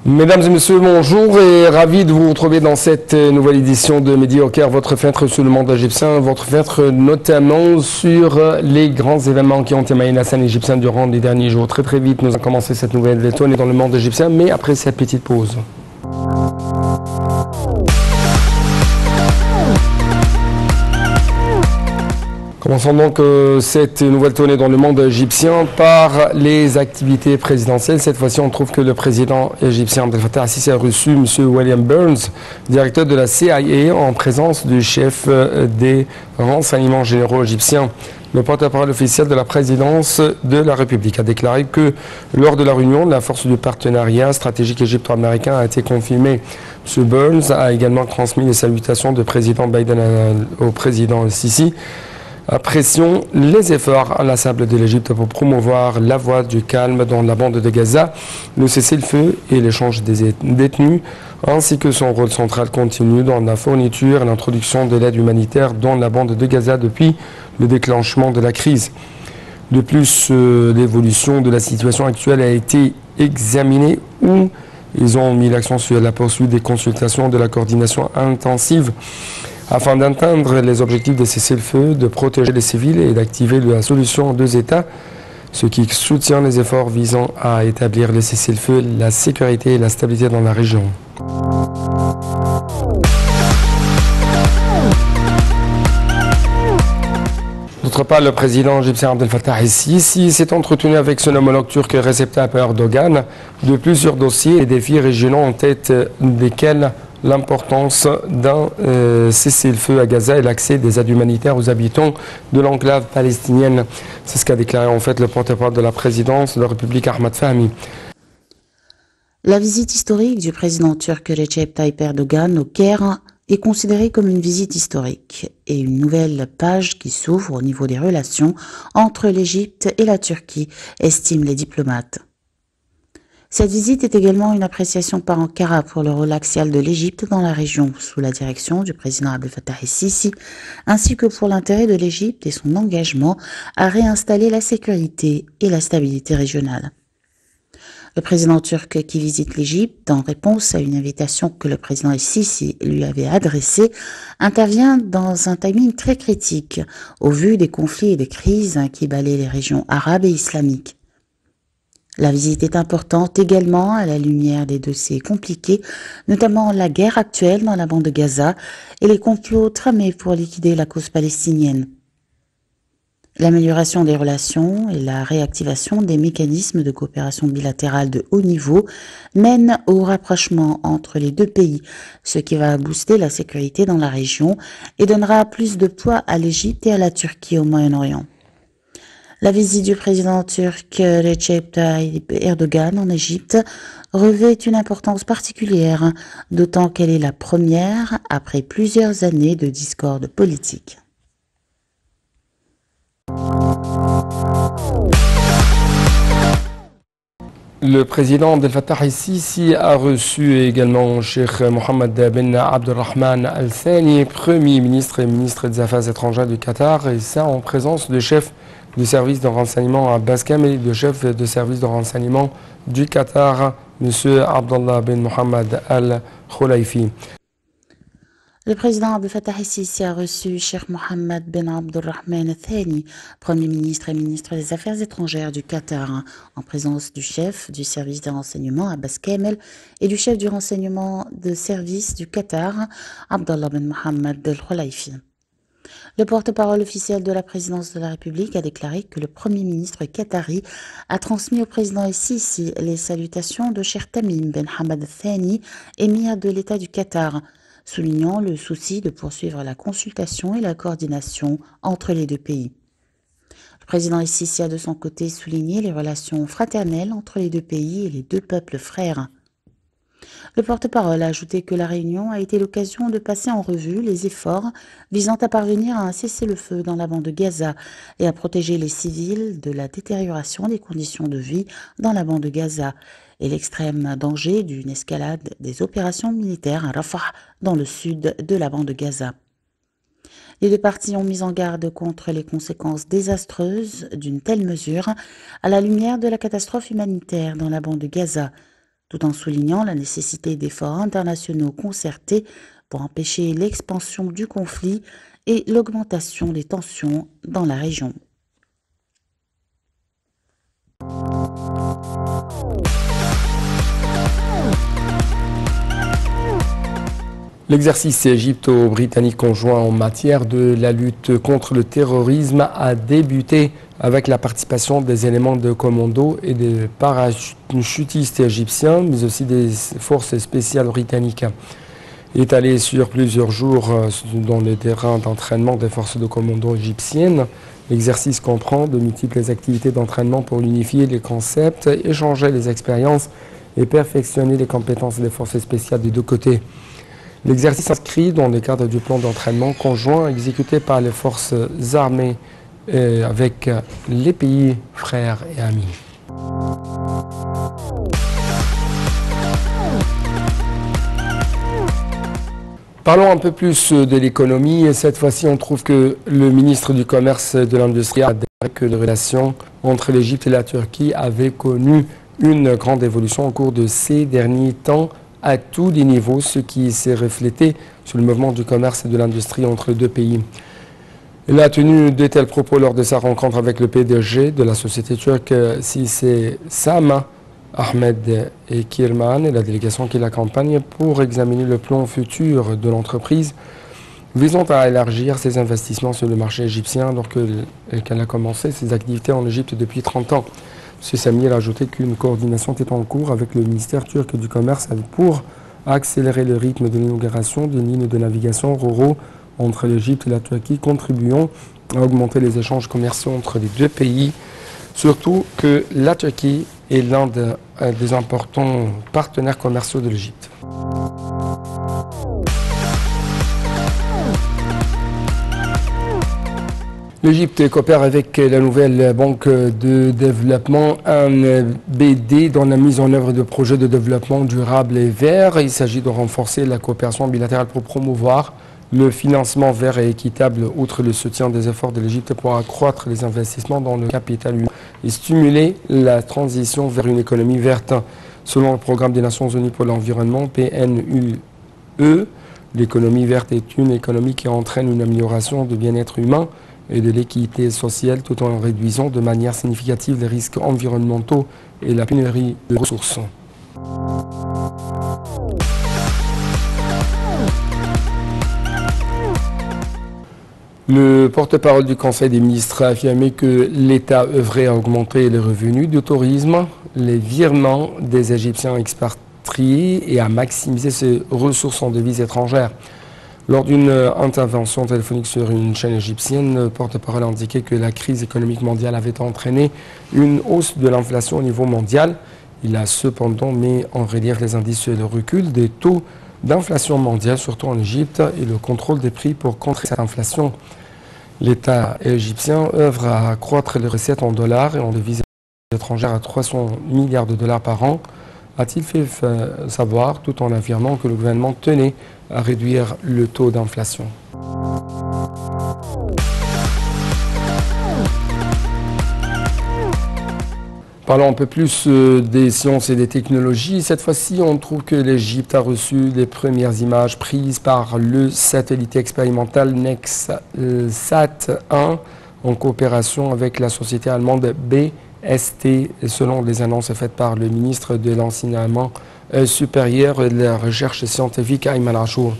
Mesdames et messieurs, bonjour et ravi de vous retrouver dans cette nouvelle édition de Midi au Caire, votre fenêtre sur le monde égyptien, votre fenêtre notamment sur les grands événements qui ont émaillé la scène égyptienne durant les derniers jours. Très vite, nous avons commencé cette nouvelle tournée dans le monde égyptien, mais après cette petite pause. Commençons donc cette nouvelle tournée dans le monde égyptien par les activités présidentielles. Cette fois-ci, on trouve que le président égyptien Abdel Fattah al-Sisi a reçu M. William Burns, directeur de la CIA, en présence du chef des renseignements généraux égyptiens. Le porte-parole officiel de la présidence de la République a déclaré que lors de la réunion, la force du partenariat stratégique égypto-américain a été confirmée. M. Burns a également transmis les salutations du président Biden au président al-Sisi, apprécions les efforts inlassables de l'Égypte pour promouvoir la voie du calme dans la bande de Gaza, le cessez-le-feu et l'échange des détenus, ainsi que son rôle central continu dans la fourniture et l'introduction de l'aide humanitaire dans la bande de Gaza depuis le déclenchement de la crise. De plus, l'évolution de la situation actuelle a été examinée où ils ont mis l'accent sur la poursuite des consultations de la coordination intensive afin d'atteindre les objectifs de cessez-le-feu, de protéger les civils et d'activer la solution 2 États, ce qui soutient les efforts visant à établir le cessez-le-feu, la sécurité et la stabilité dans la région. D'autre part, le président égyptien Abdel Fattah al-Sisi s'est entretenu avec son homologue turc Recep Tayyip Erdogan de plusieurs dossiers et défis régionaux en tête desquels l'importance d'un cessez-le-feu à Gaza et l'accès des aides humanitaires aux habitants de l'enclave palestinienne. C'est ce qu'a déclaré en fait le porte-parole de la présidence de la République, Ahmed Fahmi. La visite historique du président turc Recep Tayyip Erdogan au Caire est considérée comme une visite historique et une nouvelle page qui s'ouvre au niveau des relations entre l'Égypte et la Turquie, estiment les diplomates. Cette visite est également une appréciation par Ankara pour le rôle axial de l'Égypte dans la région sous la direction du président Abdel Fattah al-Sisi, ainsi que pour l'intérêt de l'Égypte et son engagement à réinstaller la sécurité et la stabilité régionale. Le président turc qui visite l'Égypte, en réponse à une invitation que le président al-Sisi lui avait adressée, intervient dans un timing très critique au vu des conflits et des crises qui balaient les régions arabes et islamiques. La visite est importante également à la lumière des dossiers compliqués, notamment la guerre actuelle dans la bande de Gaza et les complots tramés pour liquider la cause palestinienne. L'amélioration des relations et la réactivation des mécanismes de coopération bilatérale de haut niveau mènent au rapprochement entre les deux pays, ce qui va booster la sécurité dans la région et donnera plus de poids à l'Égypte et à la Turquie au Moyen-Orient. La visite du président turc Recep Tayyip Erdogan en Égypte revêt une importance particulière, d'autant qu'elle est la première après plusieurs années de discorde politique. Le président Abdel Fattah al-Sisi a reçu également Cheikh Mohammed bin Abdulrahman al-Thani, Premier ministre et ministre des Affaires étrangères du Qatar, et ça en présence du chef du service de renseignement à Bascam et du chef de service de renseignement du Qatar, M. Abdallah bin Mohammed al-Khulaifi. Le président Abdel Fattah al-Sisi a reçu Cheikh Mohammed bin Abdulrahman al-Thani, Premier ministre et ministre des Affaires étrangères du Qatar, en présence du chef du service de renseignement Abbas Kamel et du chef du renseignement de service du Qatar, Abdallah bin Mohammed al-Khulaifi. Le porte-parole officiel de la présidence de la République a déclaré que le Premier ministre qatari a transmis au président al-Sisi les salutations de Cheikh Tamim bin Hamad al-Thani, émir de l'État du Qatar, soulignant le souci de poursuivre la consultation et la coordination entre les deux pays. Le président al-Sisi a de son côté souligné les relations fraternelles entre les deux pays et les deux peuples frères. Le porte-parole a ajouté que la réunion a été l'occasion de passer en revue les efforts visant à parvenir à un cessez-le-feu dans la bande de Gaza et à protéger les civils de la détérioration des conditions de vie dans la bande de Gaza et l'extrême danger d'une escalade des opérations militaires à Rafah dans le sud de la bande de Gaza. Les deux parties ont mis en garde contre les conséquences désastreuses d'une telle mesure à la lumière de la catastrophe humanitaire dans la bande de Gaza, tout en soulignant la nécessité d'efforts internationaux concertés pour empêcher l'expansion du conflit et l'augmentation des tensions dans la région. L'exercice égypto-britannique conjoint en matière de la lutte contre le terrorisme a débuté avec la participation des éléments de commando et des parachutistes égyptiens, mais aussi des forces spéciales britanniques. Étalé sur plusieurs jours dans le terrain d'entraînement des forces de commando égyptiennes, l'exercice comprend de multiples activités d'entraînement pour unifier les concepts, échanger les expériences et perfectionner les compétences des forces spéciales des deux côtés. L'exercice s'inscrit dans le cadre du plan d'entraînement conjoint exécuté par les forces armées avec les pays frères et amis. Parlons un peu plus de l'économie et cette fois-ci on trouve que le ministre du Commerce et de l'Industrie a déclaré que les relations entre l'Égypte et la Turquie avaient connu une grande évolution au cours de ces derniers temps à tous les niveaux, ce qui s'est reflété sur le mouvement du commerce et de l'industrie entre les deux pays. Il a tenu de tels propos lors de sa rencontre avec le PDG de la société turque Sise Sam Ahmed et Kirman et la délégation qui l'accompagne pour examiner le plan futur de l'entreprise visant à élargir ses investissements sur le marché égyptien alors qu'elle a commencé ses activités en Égypte depuis 30 ans. M. Sami a ajouté qu'une coordination était en cours avec le ministère turc du Commerce pour accélérer le rythme de l'inauguration d'une ligne de navigation RoRo entre l'Égypte et la Turquie, contribuant à augmenter les échanges commerciaux entre les deux pays, surtout que la Turquie est l'un des importants partenaires commerciaux de l'Égypte. L'Égypte coopère avec la nouvelle banque de développement BD dans la mise en œuvre de projets de développement durable et vert. Il s'agit de renforcer la coopération bilatérale pour promouvoir le financement vert et équitable, outre le soutien des efforts de l'Égypte pour accroître les investissements dans le capital humain et stimuler la transition vers une économie verte. Selon le programme des Nations Unies pour l'environnement, PNUE, l'économie verte est une économie qui entraîne une amélioration du bien-être humain et de l'équité sociale tout en réduisant de manière significative les risques environnementaux et la pénurie de ressources. Le porte-parole du Conseil des ministres a affirmé que l'État œuvrait à augmenter les revenus du tourisme, les virements des Égyptiens expatriés et à maximiser ses ressources en devises étrangères. Lors d'une intervention téléphonique sur une chaîne égyptienne, le porte-parole a indiqué que la crise économique mondiale avait entraîné une hausse de l'inflation au niveau mondial. Il a cependant mis en relief les indices sur le recul des taux d'inflation mondiale, surtout en Égypte, et le contrôle des prix pour contrer cette inflation. L'État égyptien œuvre à accroître les recettes en dollars et en devises étrangères à 300 milliards de dollars par an, a-t-il fait savoir, tout en affirmant que le gouvernement tenait à réduire le taux d'inflation. Parlons un peu plus des sciences et des technologies. Cette fois-ci, on trouve que l'Égypte a reçu les premières images prises par le satellite expérimental NextSat-1 en coopération avec la société allemande BST, selon les annonces faites par le ministre de l'Enseignement supérieur et de la Recherche scientifique, Ayman Achour.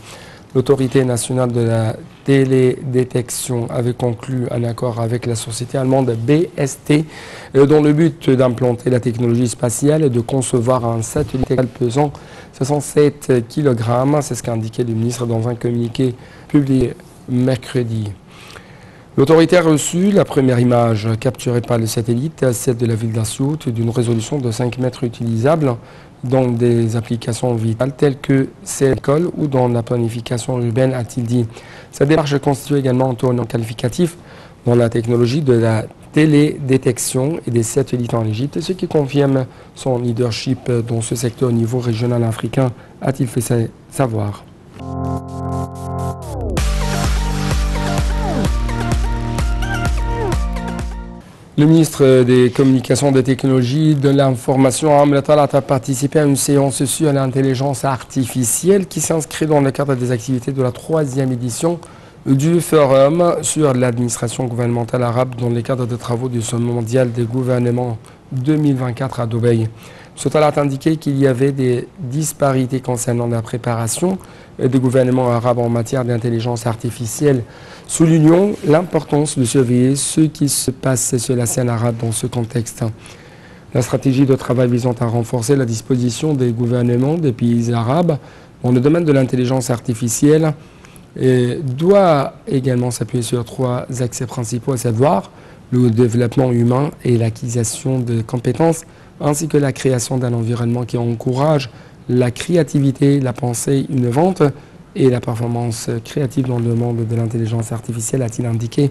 L'autorité nationale de la télédétection avait conclu un accord avec la société allemande BST dans le but d'implanter la technologie spatiale et de concevoir un satellite pesant 67 kg. C'est ce qu'a indiqué le ministre dans un communiqué publié mercredi. L'autorité a reçu la première image capturée par le satellite, celle de la ville d'Assiout, d'une résolution de 5 mètres utilisable dans des applications vitales telles que celle d'école ou dans la planification urbaine, a-t-il dit. Cette démarche constitue également un tournant qualificatif dans la technologie de la télédétection et des satellites en Égypte, ce qui confirme son leadership dans ce secteur au niveau régional africain, a-t-il fait savoir. Le ministre des Communications, des Technologies, de l'Information, Amr Talat, a participé à une séance sur l'intelligence artificielle qui s'inscrit dans le cadre des activités de la 3e édition du Forum sur l'administration gouvernementale arabe dans le cadre des travaux du Sommet mondial des gouvernements 2024 à Dubaï. M. Talat a indiqué qu'il y avait des disparités concernant la préparation des gouvernements arabes en matière d'intelligence artificielle, soulignant l'importance de surveiller ce qui se passe sur la scène arabe dans ce contexte. La stratégie de travail visant à renforcer la disposition des gouvernements des pays arabes dans le domaine de l'intelligence artificielle doit également s'appuyer sur 3 axes principaux, à savoir le développement humain et l'acquisition de compétences, ainsi que la création d'un environnement qui encourage la créativité, la pensée innovante et la performance créative dans le monde de l'intelligence artificielle, a-t-il indiqué.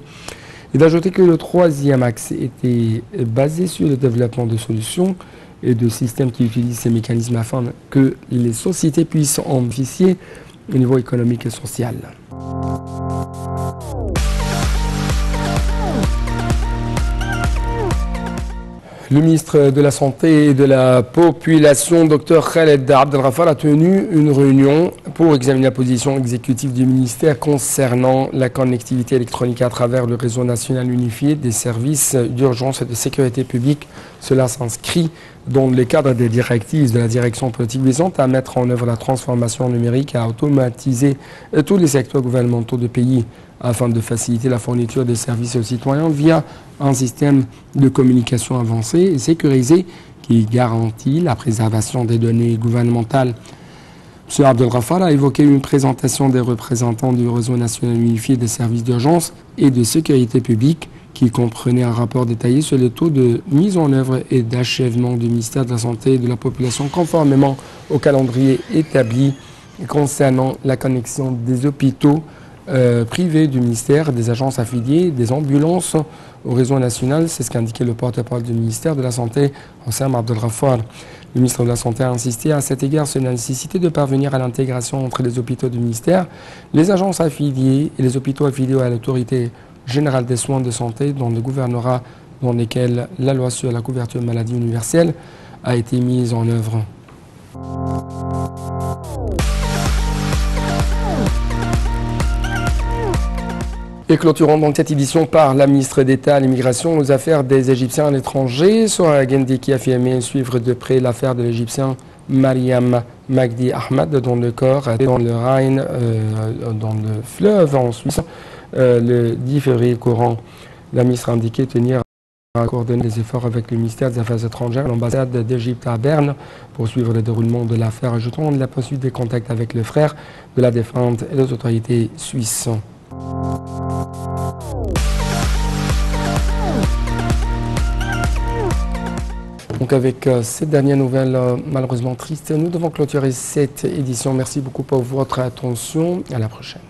Il a ajouté que le 3e axe était basé sur le développement de solutions et de systèmes qui utilisent ces mécanismes afin que les sociétés puissent en bénéficier au niveau économique et social. Le ministre de la Santé et de la Population, Dr Khaled Abdelghafar, a tenu une réunion pour examiner la position exécutive du ministère concernant la connectivité électronique à travers le réseau national unifié des services d'urgence et de sécurité publique. Cela s'inscrit dans le cadre des directives de la direction politique visant à mettre en œuvre la transformation numérique et à automatiser tous les secteurs gouvernementaux du pays afin de faciliter la fourniture des services aux citoyens via un système de communication avancé et sécurisé qui garantit la préservation des données gouvernementales. M. Abdelghafar a évoqué une présentation des représentants du réseau national unifié des services d'urgence et de sécurité publique qui comprenait un rapport détaillé sur le taux de mise en œuvre et d'achèvement du ministère de la Santé et de la Population conformément au calendrier établi concernant la connexion des hôpitaux privés du ministère, des agences affiliées, des ambulances au réseau national. C'est ce qu'a indiqué le porte-parole du ministère de la Santé, Hossam Abdelghafar. Le ministre de la Santé a insisté à cet égard sur la nécessité de parvenir à l'intégration entre les hôpitaux du ministère, les agences affiliées et les hôpitaux affiliés à l'autorité générale des soins de santé dans le gouvernorat dans lesquels la loi sur la couverture maladie universelle a été mise en œuvre. Et clôturons donc cette édition par la ministre d'État à l'immigration, aux affaires des Égyptiens à l'étranger, Sohra Guendé, qui a affirmé suivre de près l'affaire de l'Égyptien Mariam Magdi Ahmad dont le corps était dans le Rhin, dans le fleuve en Suisse, le 10 février courant. La ministre a indiqué tenir à coordonner les efforts avec le ministère des Affaires étrangères, l'ambassade d'Égypte à Berne, pour suivre le déroulement de l'affaire, ajoutant la poursuite des contacts avec le frère de la défunte et les autorités suisses. Donc avec cette dernière nouvelle malheureusement triste, nous devons clôturer cette édition. Merci beaucoup pour votre attention. À la prochaine.